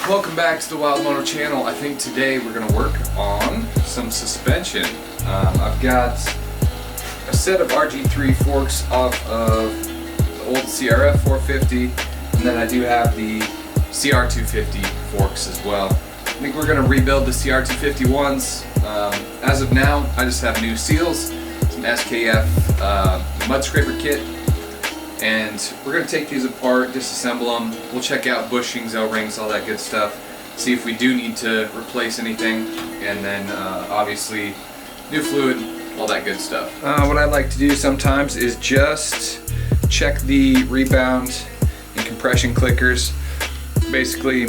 Welcome back to the Wild Moto channel. I think today we're going to work on some suspension. I've got a set of RG3 forks off of the old CRF450, and then I do have the CR250 forks as well. I think we're going to rebuild the CR250 ones. As of now, I just have new seals, some SKF mud scraper kit, and we're going to take these apart, disassemble them. We'll check out bushings, O-rings, all that good stuff, see if we do need to replace anything, and then obviously new fluid, all that good stuff. What I like to do sometimes is just check the rebound and compression clickers. Basically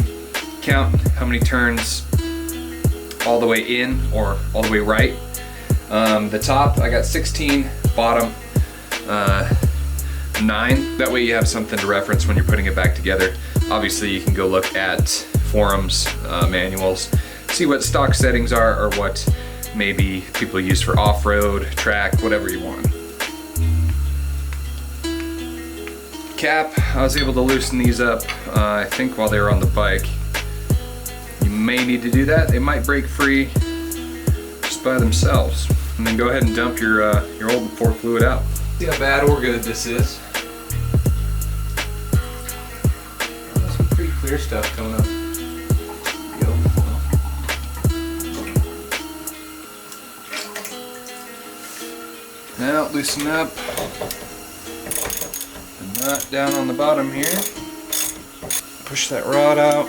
count how many turns all the way in or all the way right. The top I got 16, bottom 9. That way you have something to reference when you're putting it back together. Obviously you can go look at forums, manuals, see what stock settings are or what maybe people use for off-road, track, whatever you want. Cap, I was able to loosen these up I think while they were on the bike. You may need to do that. They might break free just by themselves. And then go ahead and dump your old fork fluid out. See how bad or good this is. Some pretty clear stuff coming up. Now loosen up the nut down on the bottom here. Push that rod out.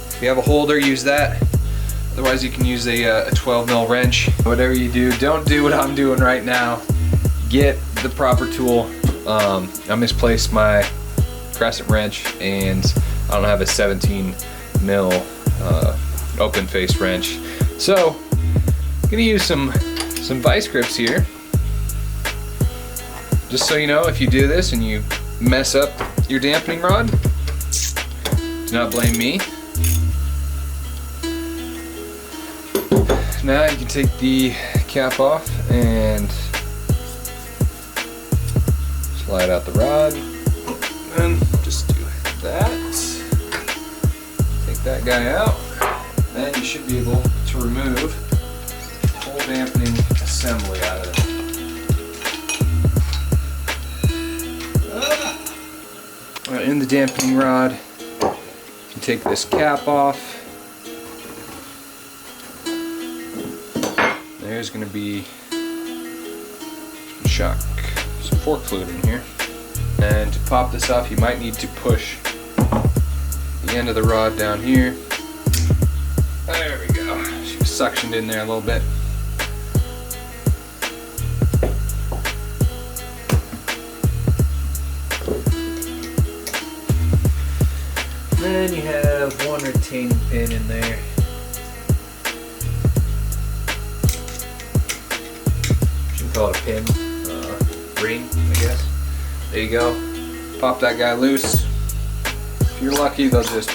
If you have a holder, use that. Otherwise you can use a 12mm wrench. Whatever you do, don't do what I'm doing right now. Get the proper tool. I misplaced my crescent wrench and I don't have a 17mm open face wrench. So I'm gonna use some vice grips here. Just so you know, if you do this and you mess up your dampening rod, do not blame me. Now you can take the cap off and slide out the rod, and just do that. Take that guy out. Then you should be able to remove the whole dampening assembly out of it. In the dampening rod, you can take this cap off. There's going to be some fork fluid in here. And to pop this off, you might need to push the end of the rod down here. There we go. She was suctioned in there a little bit. Then you have one retaining pin in there. Call it a pin, ring, I guess. There you go. Pop that guy loose. If you're lucky, they'll just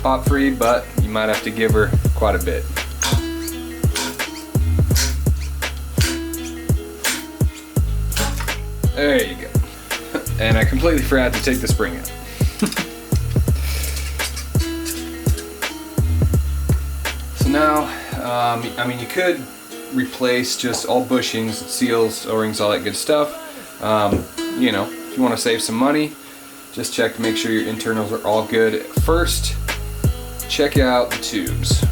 pop free, but you might have to give her quite a bit. There you go. And I completely forgot to take the spring out. So now, I mean, you could replace just all bushings, seals, O-rings, all that good stuff. You know, if you want to save some money, just check to make sure your internals are all good. First, check out the tubes.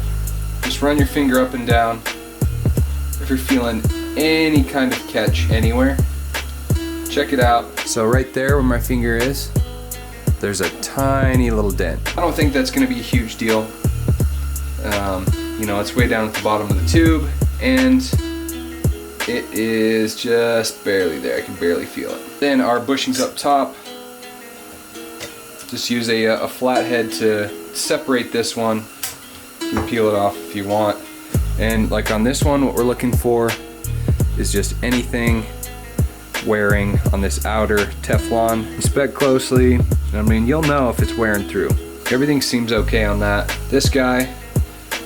Just run your finger up and down. If you're feeling any kind of catch anywhere, check it out. So right there where my finger is, there's a tiny little dent. I don't think that's going to be a huge deal. You know, it's way down at the bottom of the tube, and it is just barely there. I can barely feel it. Then our bushings up top, just use a flathead to separate this one. You can peel it off if you want. And like on this one, what we're looking for is just anything wearing on this outer Teflon. Inspect closely. I mean, you'll know if it's wearing through. Everything seems okay on that. This guy,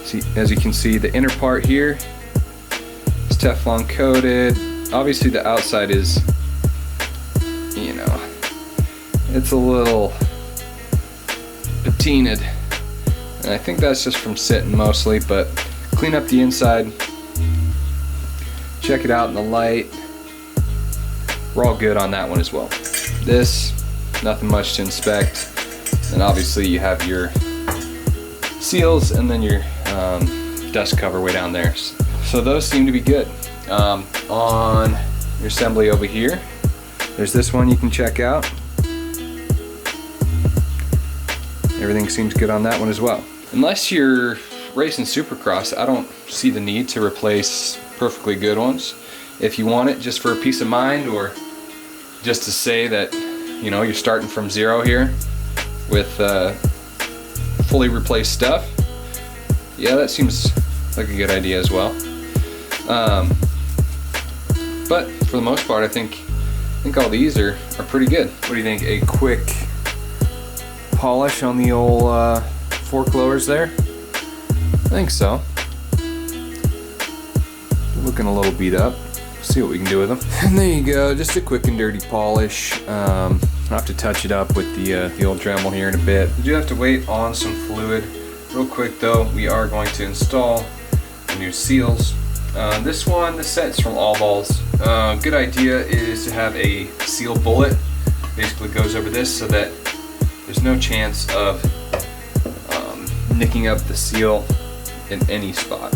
see, as you can see, the inner part here is Teflon coated. Obviously the outside is, you know, it's a little patinted. And I think that's just from sitting mostly, but clean up the inside. Check it out in the light. We're all good on that one as well. This, nothing much to inspect. And obviously you have your seals and then your dust cover way down there. So those seem to be good. On your assembly over here, there's this one you can check out. Everything seems good on that one as well. Unless you're racing Supercross, I don't see the need to replace perfectly good ones. If you want it just for a peace of mind, or just to say that, you know, you're starting from zero here with fully replaced stuff, yeah, that seems like a good idea as well. But for the most part, I think all these are pretty good. What do you think? A quick polish on the old fork lowers there? I think so. Looking a little beat up. See what we can do with them. And there you go, just a quick and dirty polish. I'll have to touch it up with the old Dremel here in a bit. We do have to wait on some fluid. Real quick though, we are going to install the new seals. This set's from All Balls. Good idea is to have a seal bullet. Basically goes over this so that there's no chance of nicking up the seal in any spot.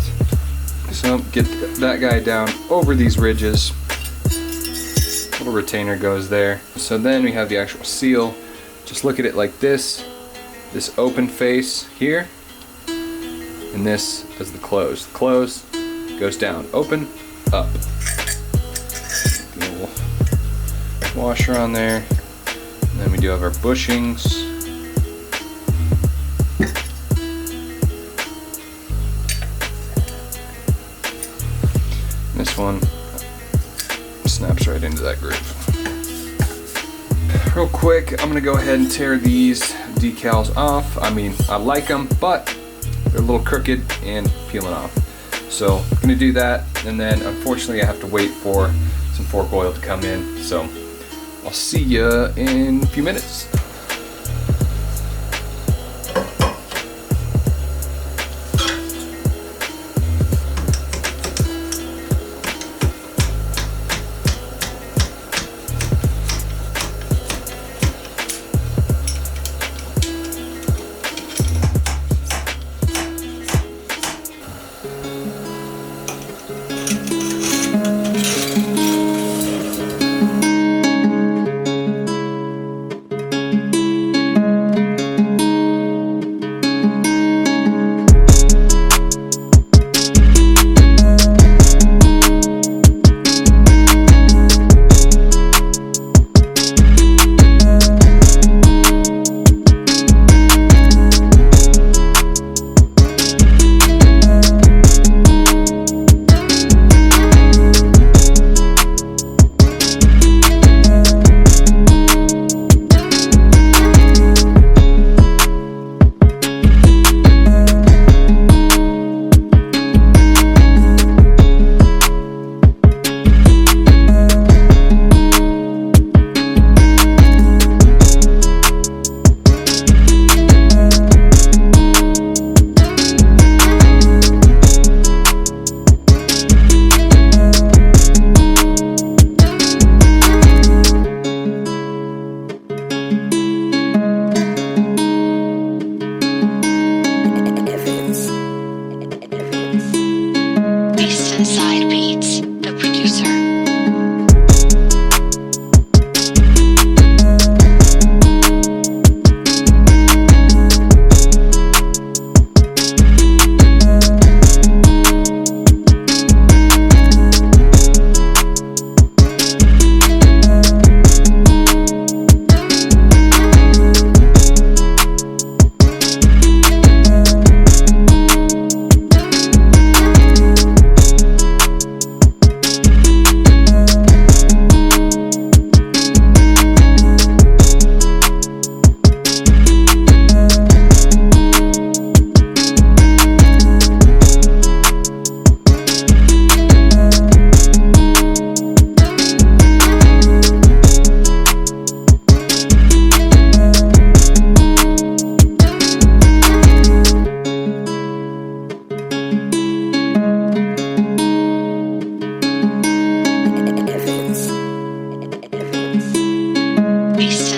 So get that guy down over these ridges. Little retainer goes there. So then we have the actual seal. Just look at it like this. This open face here. And this is the closed. Closed goes down. Open, up. A little washer on there. And then we do have our bushings. This one snaps right into that groove. Real quick, I'm gonna go ahead and tear these decals off. I mean, I like them, but they're a little crooked and peeling off. So I'm gonna do that, and then unfortunately I have to wait for some fork oil to come in. So I'll see ya in a few minutes.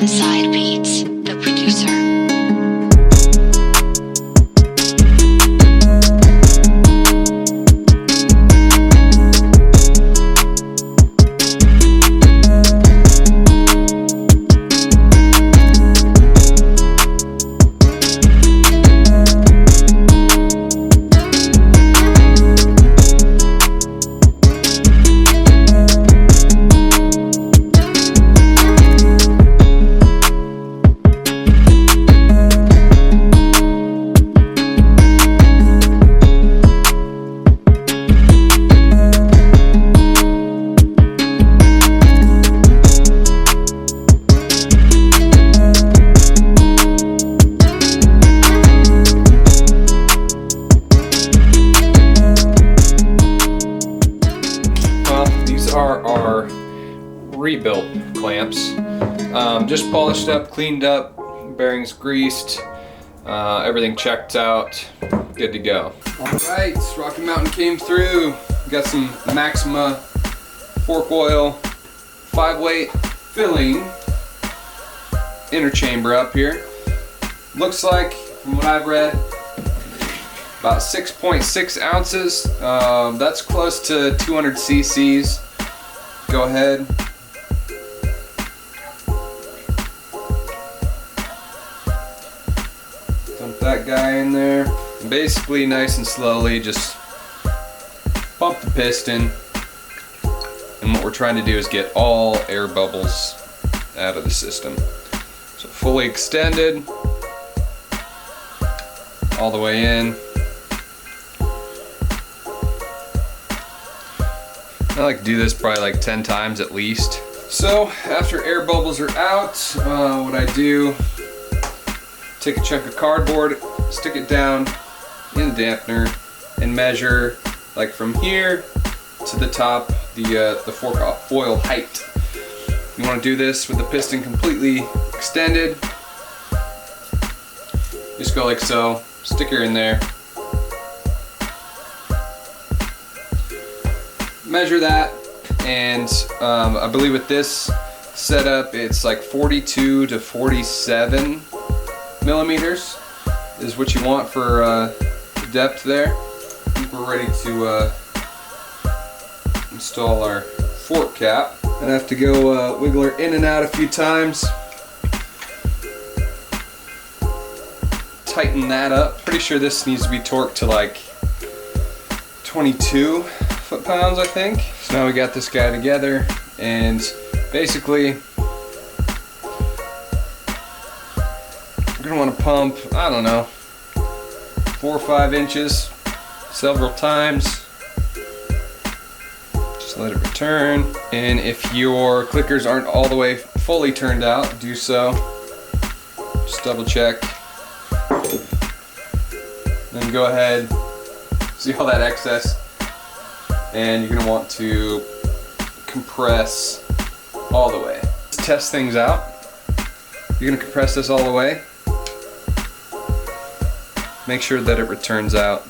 Inside Beats, the producer. Are our rebuilt clamps. Just polished up, cleaned up, bearings greased, everything checked out, good to go. Alright, Rocky Mountain came through. Got some Maxima fork oil 5-weight filling inner chamber up here. Looks like, from what I've read, about 6.6 ounces. That's close to 200 cc's. Go ahead. Dump that guy in there. And basically, nice and slowly, just pump the piston. And what we're trying to do is get all air bubbles out of the system. So fully extended, all the way in. I like to do this probably like 10 times at least. So after air bubbles are out, what I do, take a chunk of cardboard, stick it down in the dampener, and measure like from here to the top, the fork oil height. You want to do this with the piston completely extended. Just go like so, stick her in there. Measure that, and I believe with this setup it's like 42 to 47 millimeters is what you want for depth there. I think we're ready to install our fork cap. I have to go wiggle her in and out a few times. Tighten that up. Pretty sure this needs to be torqued to like 22 foot-pounds, I think. So now we got this guy together, and basically we're gonna want to pump, I don't know, 4 or 5 inches several times. Just let it return, and if your clickers aren't all the way fully turned out, do so. Just double check. Then go ahead, see all that excess, and you're going to want to compress all the way. Let's test things out. You're going to compress this all the way. Make sure that it returns out.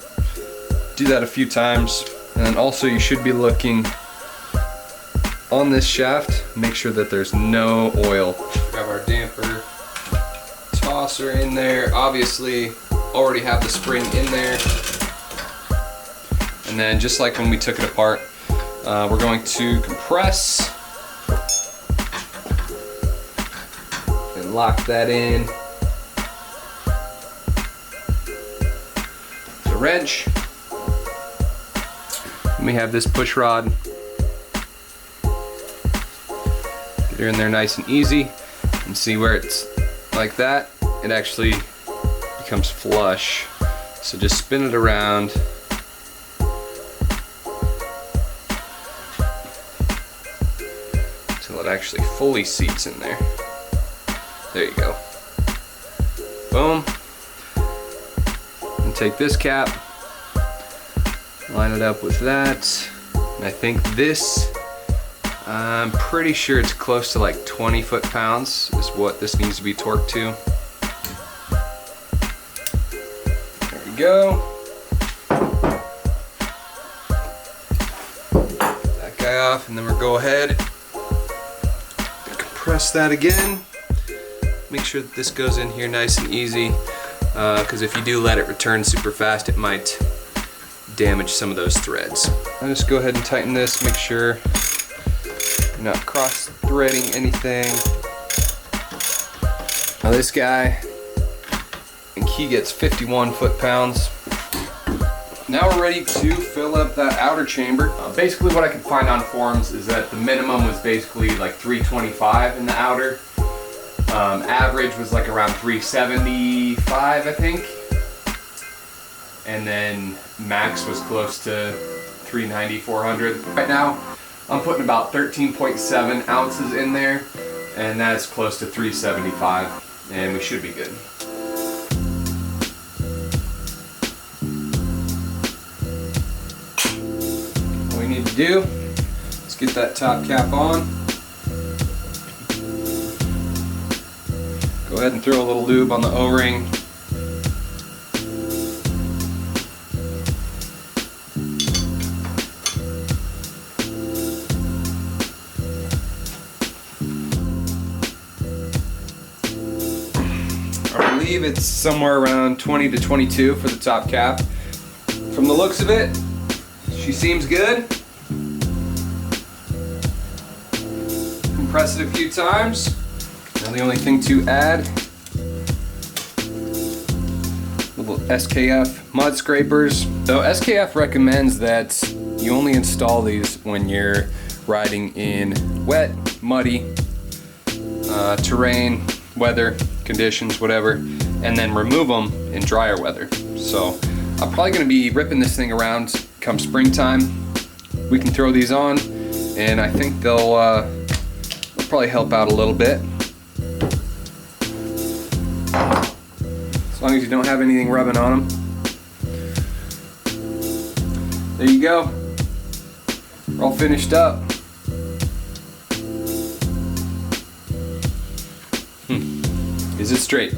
Do that a few times, and then also you should be looking on this shaft. Make sure that there's no oil. Grab our damper, toss her in there. Obviously already have the spring in there. And then just like when we took it apart, we're going to compress and lock that in. The wrench. And we have this push rod. Get her in there nice and easy. And see where it's like that, it actually becomes flush. So just spin it around. Until it actually fully seats in there. There you go. Boom. And take this cap, line it up with that. And I think this, I'm pretty sure it's close to like 20 foot-pounds is what this needs to be torqued to. There we go. That guy off, and then we'll go ahead and compress that again. make sure that this goes in here nice and easy, because if you do let it return super fast, it might damage some of those threads. I'll just go ahead and tighten this, make sure you're not cross-threading anything. Now this guy, I think he gets 51 foot-pounds. Now we're ready to fill up that outer chamber. Basically what I could find on forums is that the minimum was basically like 325 in the outer. Average was like around 375, I think. And then max was close to 390, 400. Right now, I'm putting about 13.7 ounces in there, and that's close to 375, and we should be good. All we need to do is get that top cap on. Go ahead and throw a little lube on the O-ring. I believe it's somewhere around 20 to 22 for the top cap. From the looks of it, she seems good. Compress it a few times. Now the only thing to add, little SKF mud scrapers. So SKF recommends that you only install these when you're riding in wet, muddy terrain, weather conditions, whatever, and then remove them in drier weather. So I'm probably going to be ripping this thing around come springtime. We can throw these on, and I think they'll probably help out a little bit. As long as you don't have anything rubbing on them. There you go. We're all finished up. Is it straight?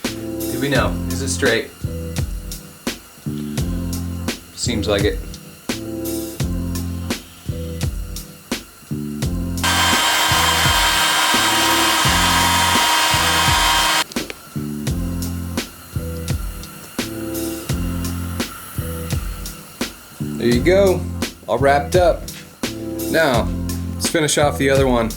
Do we know? Is it straight? Seems like it. There you go, all wrapped up. Now, let's finish off the other one.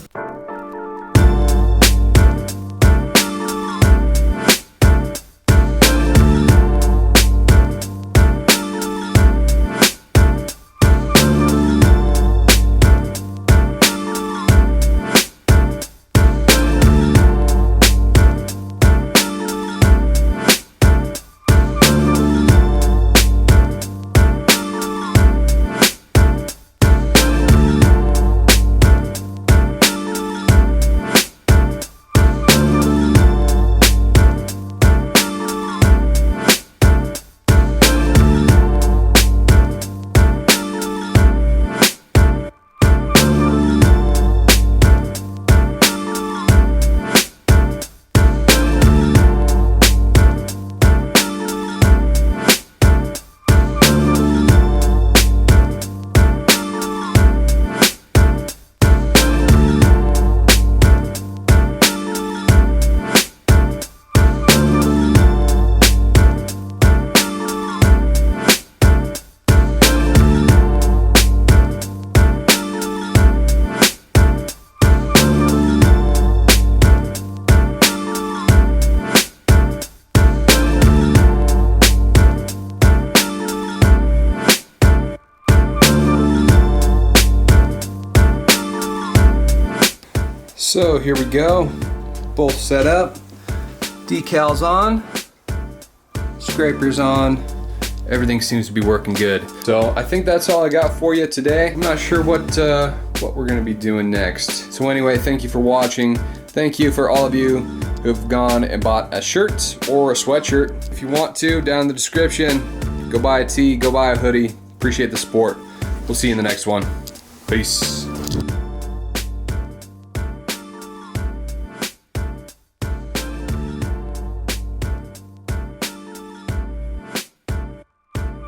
So here we go, both set up, decals on, scrapers on, everything seems to be working good. So I think that's all I got for you today. I'm not sure what we're gonna be doing next. So anyway, thank you for watching. Thank you for all of you who have gone and bought a shirt or a sweatshirt. If you want to, down in the description, go buy a tee, go buy a hoodie. Appreciate the support. We'll see you in the next one. Peace.